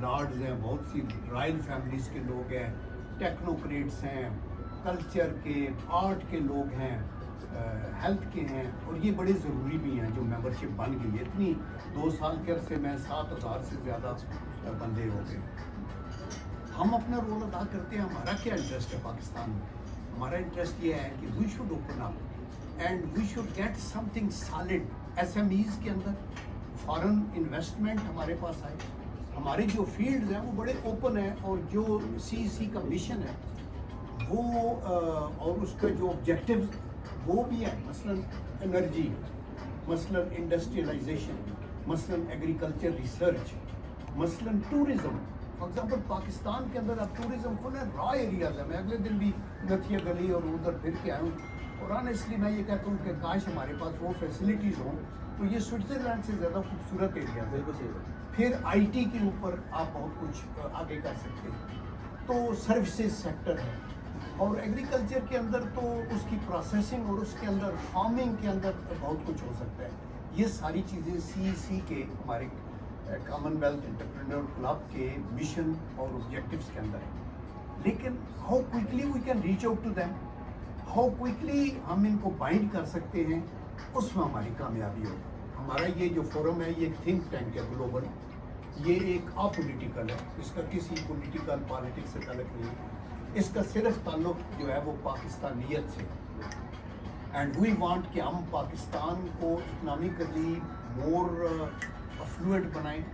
Lord's हैं, बहुत सी royal families के लोग हैं, टेक्नोक्रेट्स हैं, कल्चर के, आर्ट के लोग हैं, हेल्थ के हैं, और ये बड़े ज़रूरी भी हैं जो मेंबरशिप बन गई है। इतनी 2 साल के अरसे में 7,000 से ज़्यादा बंदे हो गए। हम अपना रोल अदा करते हैं। हमारा क्या इंटरेस्ट है पाकिस्तान में? हमारा इंटरेस्ट ये है कि we should open up and we should get something solid. SMEs के अंदर फॉरेन इन्वेस्टमेंट हमारे पास आए, हमारे जो फील्ड्स हैं वो बड़े ओपन हैं, और जो CEC का मिशन है वो और उसका जो ऑब्जेक्टिव वो भी है, मसलन एनर्जी, मसलन इंडस्ट्रियलाइजेशन, मसलन एग्रीकल्चर रिसर्च, मसलन टूरिज़म। फॉर एग्जाम्पल पाकिस्तान के अंदर अब टूरिज़्म खुला है, रॉ एरियाज है। मैं अगले दिन भी नथिया गली और उधर फिर के आया हूँ, और ऑनेस्टली मैं ये कहता हूँ कि काश हमारे पास वो फैसिलिटीज़ हों तो ये स्विट्ज़रलैंड से ज़्यादा खूबसूरत एरिया है। बिल्कुल सही। फिर IT के ऊपर आप बहुत कुछ आगे कर सकते हैं। तो सर्विसेज सेक्टर है, और एग्रीकल्चर के अंदर तो उसकी प्रोसेसिंग और उसके अंदर फार्मिंग के अंदर बहुत कुछ हो सकता है। ये सारी चीज़ें CEC के हमारे कॉमनवेल्थ एंटरप्रेन्योर क्लब के मिशन और ऑब्जेक्टिव्स के अंदर है। लेकिन how quickly we can reach out to them, how quickly हम इनको बाइंड कर सकते हैं, उसमें हमारी कामयाबी हो। हमारा ये जो फोरम है ये एक थिंक टैंक है ग्लोबल, ये एक अपॉलिटिकल है, इसका किसी पॉलिटिकल पॉलिटिक्स से ताल्लुक नहीं है। इसका सिर्फ ताल्लुक जो है वो पाकिस्तानियत से। एंड वी वांट कि हम पाकिस्तान को इकनॉमिकली मोर अफ्लुएंट बनाएं,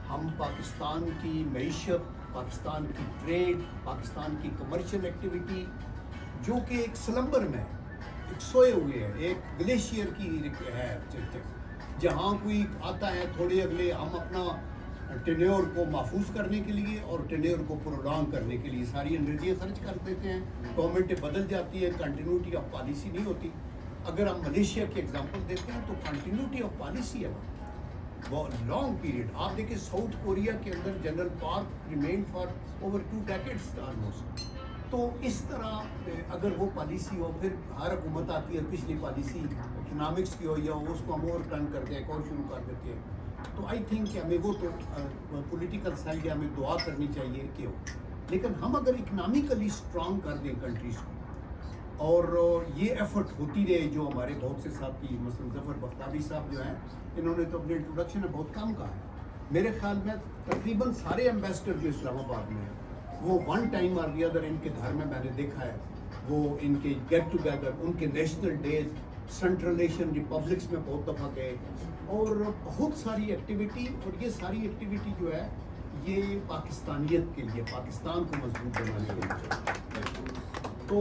हम पाकिस्तान की मईशत, पाकिस्तान की ट्रेड, पाकिस्तान की कमर्शियल एक्टिविटी जो कि एक स्लम्बर में एक सोए हुए है, एक ग्लेशियर की है, जहाँ कोई आता है थोड़े अगले हम अपना टेन्योर को महफूज करने के लिए और टेन्योर को प्रोलॉन्ग करने के लिए सारी एनर्जी सर्च कर देते हैं। गवर्नमेंटें बदल जाती है, कंटिन्यूटी ऑफ पॉलिसी नहीं होती। अगर हम मलेशिया की एग्जांपल देते हैं तो कंटिन्यूटी ऑफ पॉलिसी है वो लॉन्ग पीरियड। आप देखिए साउथ कोरिया के अंदर general park remain for over 2 decades almost. तो इस तरह अगर वो पॉलिसी हो, फिर हर हुकूमत आती है पिछली पॉलिसी इकनॉमिक्स की हो या उसको हम और टर्न करते हैं, एक और शुरू कर देते हैं। तो आई थिंक कि हमें वो तो पॉलिटिकल साइड है, हमें दुआ करनी चाहिए कि हो। लेकिन हम अगर इकनॉमिकली स्ट्रांग कर दें कंट्रीज़ को, और ये एफर्ट होती रहे, जो हमारे बहुत से साथी मसलन ज़फ़र बख्तावी साहब जो हैं, इन्होंने तो अपने इंट्रोडक्शन में बहुत कम कहा है। मेरे ख्याल में तकरीबन सारे एम्बेसडर जो इस्लामाबाद में हैं वो वन टाइम और दी अदर इनके घर में मैंने देखा है, वो इनके गेट टुगेदर, उनके national days, central Asian republics में बहुत दफ़ा गए, और बहुत सारी एक्टिविटी। और ये सारी एक्टिविटी जो है ये पाकिस्तानियत के लिए, पाकिस्तान को मजबूत बनाने के लिए। तो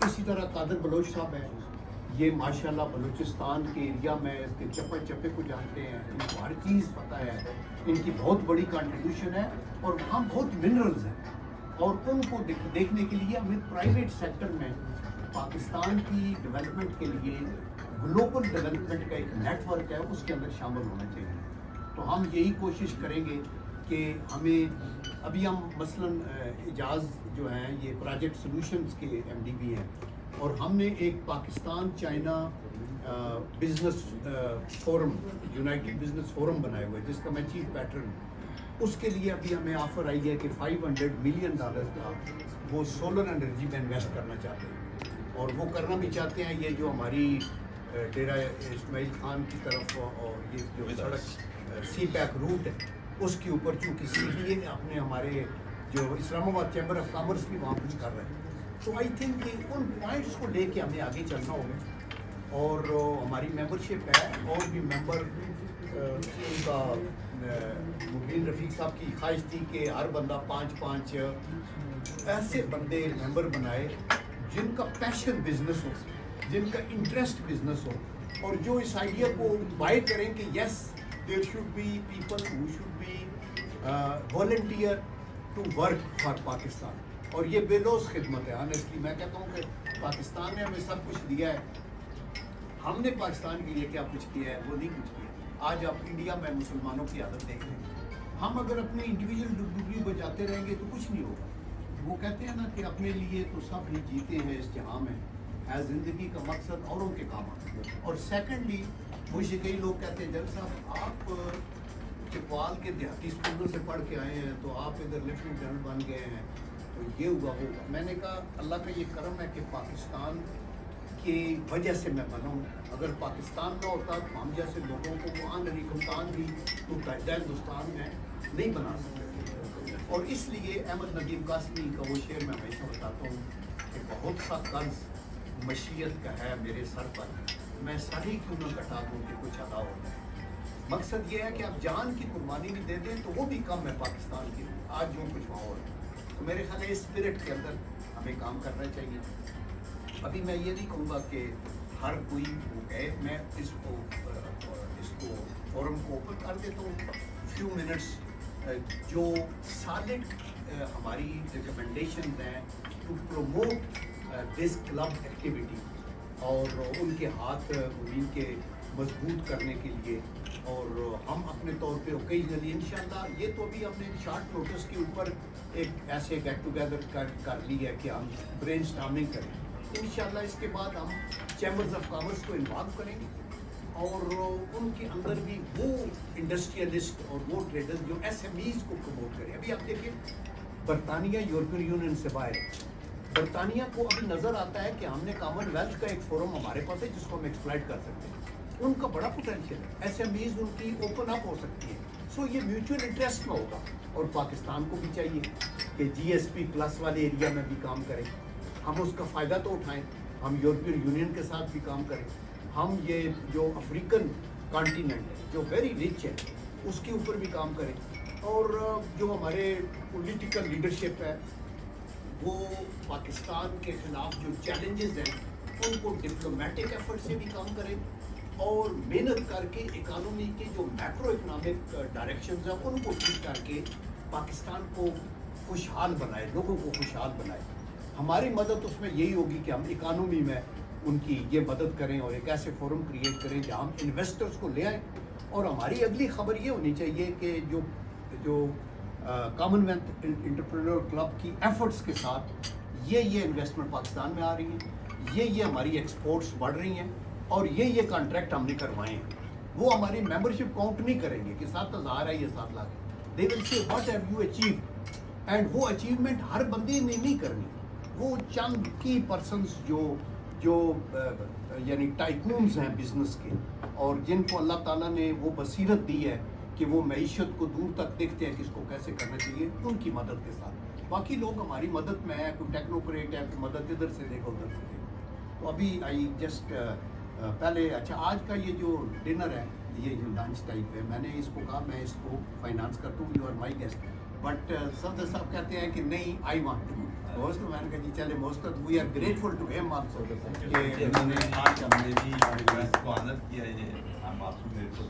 इसी तरह कादर बलोच साहब हैं, ये माशाल्लाह बलूचिस्तान के एरिया में इसके चप्पे चप्पे को जानते हैं, इनको हर चीज़ पता है, इनकी बहुत बड़ी कंट्रीब्यूशन है, और वहाँ बहुत मिनरल्स हैं, और उनको देखने के लिए हमें प्राइवेट सेक्टर में पाकिस्तान की डेवलपमेंट के लिए ग्लोबल डेवलपमेंट का एक नेटवर्क है, उसके अंदर शामिल होना चाहिए। तो हम यही कोशिश करेंगे कि हमें अभी हम मसलन इजाज़ जो हैं ये प्रोजेक्ट सॉल्यूशंस के MD भी हैं, और हमने एक Pakistan China business forum, United business forum बनाया हुआ है जिसका मैं चीफ पैटर्न। उसके लिए अभी हमें ऑफ़र आई है कि $500 मिलियन का वो सोलर एनर्जी में इन्वेस्ट करना चाहते हैं, और वो करना भी चाहते हैं। ये जो हमारी डेरा इस्माइल खान की तरफ और ये जो सड़क CPEC रूट है उसके ऊपर, चूँकि CBA अपने हमारे जो इस्लामाबाद चैम्बर ऑफ कॉमर्स भी वहाँ कुछ कर रहे हैं। तो आई थिंक कि उन पॉइंट्स को लेके हमें आगे चलना होगा, और हमारी मेंबरशिप है, और भी मेंबर उनका मुबीन रफ़ीक साहब की ख्वाहिश थी कि हर बंदा 5-5 ऐसे बंदे मेंबर बनाए जिनका पैशन बिजनेस हो, जिनका इंटरेस्ट बिजनेस हो, और जो इस आइडिया को बाय करें कि yes there should be people who should be volunteer to work for Pakistan. और ये बेलोस खिदमत है। ऑनेस्टली मैं कहता हूँ कि पाकिस्तान ने हमें सब कुछ दिया है, हमने पाकिस्तान के लिए क्या कुछ किया है, वो नहीं कुछ किया। आज आप इंडिया में मुसलमानों की आदत देख रहे हैं। हम अगर अपने इंडिविजुअल डुगडुगी बजाते रहेंगे तो कुछ नहीं होगा। वो कहते हैं ना कि अपने लिए तो सब ही जीते हैं इस जहाँ में, है ज़िंदगी का मकसद औरों के काम आता है। और सेकेंडली मुझे कई लोग कहते हैं जल साहब आप چکوال کے دیہاتی اسکولوں سے پڑھ کے آئے ہیں تو آپ ادھر لیفٹیننٹ جنرل بن گئے ہیں، تو یہ ہوا وہ ہوا۔ میں نے کہا اللہ کا یہ کرم ہے کہ پاکستان کی وجہ سے میں بنا ہوں، اگر پاکستان نہ ہوتا تو ہم جیسے لوگوں کو وہ آنری کپتان بھی متحدہ ہندوستان میں نہیں بنا سکتے۔ اور اس لیے احمد ندیم قاسمی کا وہ شعر میں ہمیشہ بتاتا ہوں کہ بہت سا قرض مشیت کا ہے میرے سر پر، میں ساری کیوں نہ گھٹا دوں کہ کچھ ادا ہو جائے۔ مقصد یہ ہے کہ آپ جان کی قربانی بھی دے دیں تو وہ بھی کم ہے پاکستان کے لیے، آج جو کچھ وہاں ہو رہا ہے۔ تو میرے خیال ہے اس اسپرٹ کے اندر ہمیں کام کرنا چاہیے۔ ابھی میں یہ نہیں کہوں گا کہ ہر کوئی میں اس کو فورم کو اوپن کر دیتا ہوں فیو منٹس، جو سالڈ ہماری ریکمنڈیشنز ہیں to promote this club activity, اور ان کے ہاتھ ان کے مضبوط کرنے کے لیے، اور ہم اپنے طور پہ اوکیجنلی انشاءاللہ، یہ تو ابھی ہم نے شارٹ نوٹس کے اوپر ایک ایسے گیٹ ٹوگیدر کر لی ہے کہ ہم برین اسٹارمنگ کریں۔ انشاءاللہ اس کے بعد ہم چیمبرز آف کامرس کو انوالو کریں گے، اور ان کے اندر بھی وہ انڈسٹریلسٹ اور وہ ٹریڈرز جو ایس ایم ایز کو پروموٹ کریں۔ ابھی آپ دیکھیں برطانیہ یورپین یونین سے باہر، برطانیہ کو ابھی نظر آتا ہے کہ ہم نے کامن ویلتھ کا ایک فورم ہمارے پاس ہے جس کو ہم ایکسپلائٹ کر سکتے ہیں، ان کا بڑا پوٹینشیل ہے، ایس ایم ایز ان کی اوپن اپ ہو سکتی ہے۔ سو یہ میوچل انٹرسٹ میں ہوگا، اور پاکستان کو بھی چاہیے کہ جی ایس پی پلس والے ایریا میں بھی کام کریں، ہم اس کا فائدہ تو اٹھائیں، ہم یورپین یونین کے ساتھ بھی کام کریں، ہم یہ جو افریقن کانٹیننٹ ہے جو ویری رچ ہے اس کے اوپر بھی کام کریں، اور جو ہمارے پولیٹیکل لیڈرشپ ہے وہ پاکستان کے خلاف جو چیلنجز ہیں ان کو ڈپلومیٹک ایفرٹ سے بھی کام کریں، اور محنت کر کے اکانومی کے جو میکرو اکنامک ڈائریکشنز ہیں ان کو ٹھیک کر کے پاکستان کو خوشحال بنائے، لوگوں کو خوشحال بنائے۔ ہماری مدد اس میں یہی ہوگی کہ ہم اکانومی میں ان کی یہ مدد کریں، اور ایک ایسے فورم کریٹ کریں جہاں ہم انویسٹرز کو لے آئیں۔ اور ہماری اگلی خبر یہ ہونی چاہیے کہ جو کامن ویلتھ انٹرپرینور کلب کی ایفرٹس کے ساتھ یہ انویسٹمنٹ پاکستان میں آ رہی ہیں، یہ ہماری ایکسپورٹس بڑھ رہی ہیں، اور یہ کانٹریکٹ ہم نے کروائے ہیں۔ وہ ہماری ممبرشپ کاؤنٹ نہیں کریں گے کہ 7,000 ہے یا 7 لاکھ، دے ول سے what have you achieved, and وہ اچیومنٹ ہر بندے نے نہیں کرنی، وہ چند کی پرسنس جو یعنی ٹائکونز ہیں بزنس کے، اور جن کو اللہ تعالیٰ نے وہ بصیرت دی ہے کہ وہ معیشت کو دور تک دیکھتے ہیں کہ اس کو کیسے کرنا چاہیے، ان کی مدد کے ساتھ۔ باقی لوگ ہماری مدد میں ہے، کوئی ٹیکنوکریٹ ہے، کوئی مدد ادھر سے دے گا ادھر سے دے گا۔ تو ابھی آئی جسٹ پہلے اچھا آج کا یہ جو ڈنر ہے، یہ جو لنچ ٹائپ ہے، میں نے اس کو کہا میں اس کو فائنانس کرتا ہوں، you are my guest, but صدر صاحب کہتے ہیں کہ نہیں آئی وانٹ ٹو ہوسٹ۔ میں نے کہا جی چلے most we are grateful to him also کہ انہوں نے آج ہم نے بھی ریکویسٹ کو آنر کیا ہے، ہم آپ کو